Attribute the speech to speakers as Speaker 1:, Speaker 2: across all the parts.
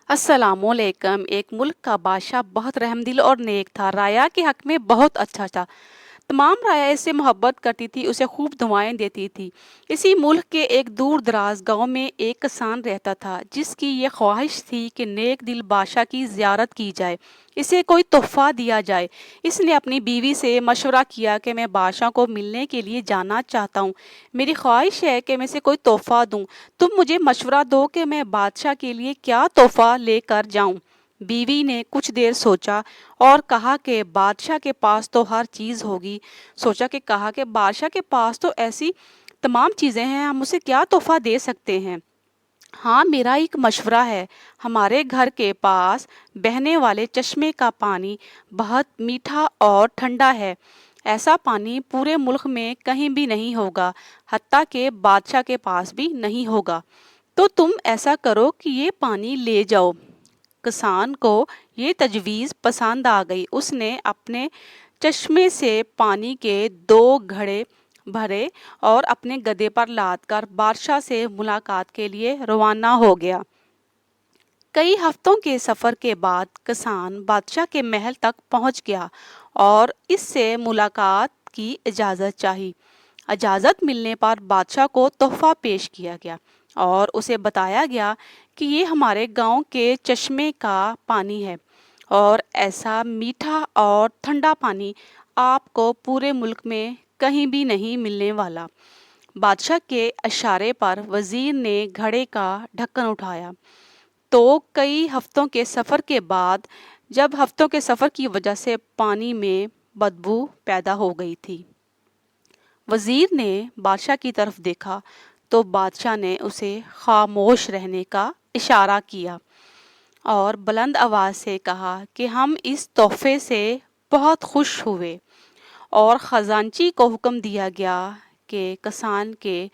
Speaker 1: अस्सलाम वालेकुम। एक मुल्क का बादशाह बहुत रहमदिल और नेक था। राया के हक में बहुत अच्छा था। तमाम राया इससे मोहब्बत करती थी, उसे खूब दुआएं देती थी। इसी मुल्क के एक दूर दराज गांव में एक किसान रहता था जिसकी ये ख्वाहिश थी कि नेक दिल बादशाह की ज़ियारत की जाए, इसे कोई तोहफा दिया जाए। इसने अपनी बीवी से मशवरा किया कि मैं बादशाह को मिलने के लिए जाना चाहता हूँ। मेरी ख्वाहिश है कि मैं इसे कोई तोहफा दूँ। तुम मुझे मशवरा दो कि मैं बादशाह के लिए क्या तोहफा लेकर जाऊँ। बीवी ने कुछ देर सोचा और कहा कि बादशाह के पास तो हर चीज़ होगी। सोचा कि कहा कि बादशाह के पास तो ऐसी तमाम चीज़ें हैं, हम उसे क्या तोहफा दे सकते हैं। हाँ, मेरा एक मशवरा है। हमारे घर के पास बहने वाले चश्मे का पानी बहुत मीठा और ठंडा है। ऐसा पानी पूरे मुल्क में कहीं भी नहीं होगा, हत्ता के बादशाह के पास भी नहीं होगा। तो तुम ऐसा करो कि ये पानी ले जाओ। किसान को ये तजवीज़ पसंद आ गई। उसने अपने चश्मे से पानी के 2 घड़े भरे और अपने गधे पर लादकर बादशाह से मुलाकात के लिए रवाना हो गया। कई हफ्तों के सफ़र के बाद किसान बादशाह के महल तक पहुंच गया और इससे मुलाकात की इजाज़त चाही। इजाज़त मिलने पर बादशाह को तोहफा पेश किया गया और उसे बताया गया कि ये हमारे गांव के चश्मे का पानी है और ऐसा मीठा और ठंडा पानी आपको पूरे मुल्क में कहीं भी नहीं मिलने वाला। बादशाह के इशारे पर वजीर ने घड़े का ढक्कन उठाया तो कई हफ्तों के सफ़र के बाद जब हफ्तों के सफ़र की वजह से पानी में बदबू पैदा हो गई थी, वजीर ने बादशाह की तरफ देखा तो बादशाह ने उसे खामोश रहने का इशारा किया और बुलंद आवाज़ से कहा कि हम इस तोहफे से बहुत खुश हुए। और ख़जांची को हुक्म दिया गया कि किसान के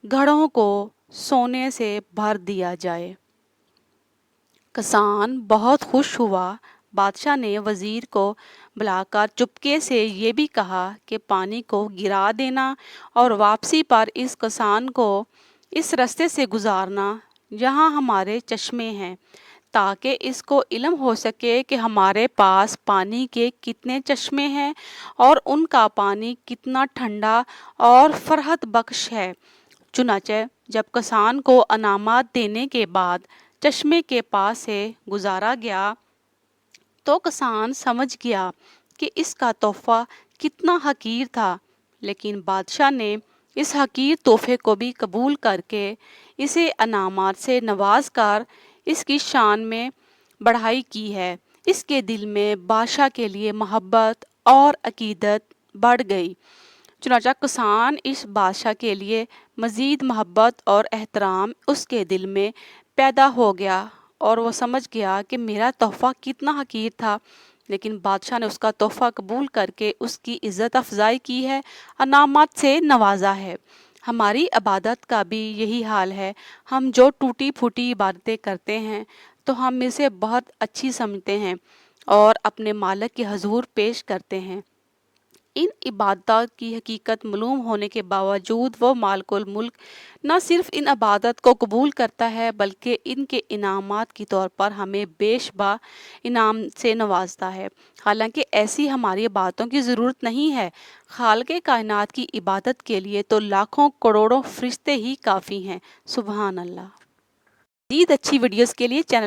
Speaker 1: घड़ों को सोने से भर दिया जाए। किसान बहुत खुश हुआ। बादशाह ने वजीर को बुलाकर चुपके से ये भी कहा कि पानी को गिरा देना और वापसी पर इस किसान को इस रास्ते से गुजारना जहाँ हमारे चश्मे हैं, ताकि इसको इल्म हो सके कि हमारे पास पानी के कितने चश्मे हैं और उनका पानी कितना ठंडा और फरहत बख्श है। चुनाचे जब किसान को अनामात देने के बाद चश्मे के पास से गुजारा गया तो किसान समझ गया कि इसका तोहफा कितना हकीर था, लेकिन बादशाह ने इस हकीर तोहफे को भी कबूल करके इसे अनामात से नवाज कर इसकी शान में बढ़ाई की है। इसके दिल में बादशाह के लिए मोहब्बत और अकीदत बढ़ गई। चुनांचा किसान इस बादशाह के लिए मज़ीद मोहब्बत और एहतराम उसके दिल में पैदा हो गया और वो समझ गया कि मेरा तोहफ़ा कितना हकीर था, लेकिन बादशाह ने उसका तोहफ़ा कबूल करके उसकी इज़्ज़त अफजाई की है, अनामत से नवाजा है। हमारी इबादत का भी यही हाल है। हम जो टूटी फूटी इबादतें करते हैं तो हम इसे बहुत अच्छी समझते हैं और अपने मालिक के हजूर पेश करते हैं। इन इबादत की हकीकत मालूम होने के बावजूद वो मालिकुल मुल्क न सिर्फ इन इबादत को कबूल करता है बल्कि इनके इनामात के तौर पर हमें बेशबा इनाम से नवाजता है। हालांकि ऐसी हमारी इबादतों की ज़रूरत नहीं है। खालिक़े कायनात की इबादत के लिए तो लाखों करोड़ों फरिश्ते ही काफ़ी हैं। सुबहान अल्लाह। मज़ीद अच्छी वीडियोज़ के लिए चैनल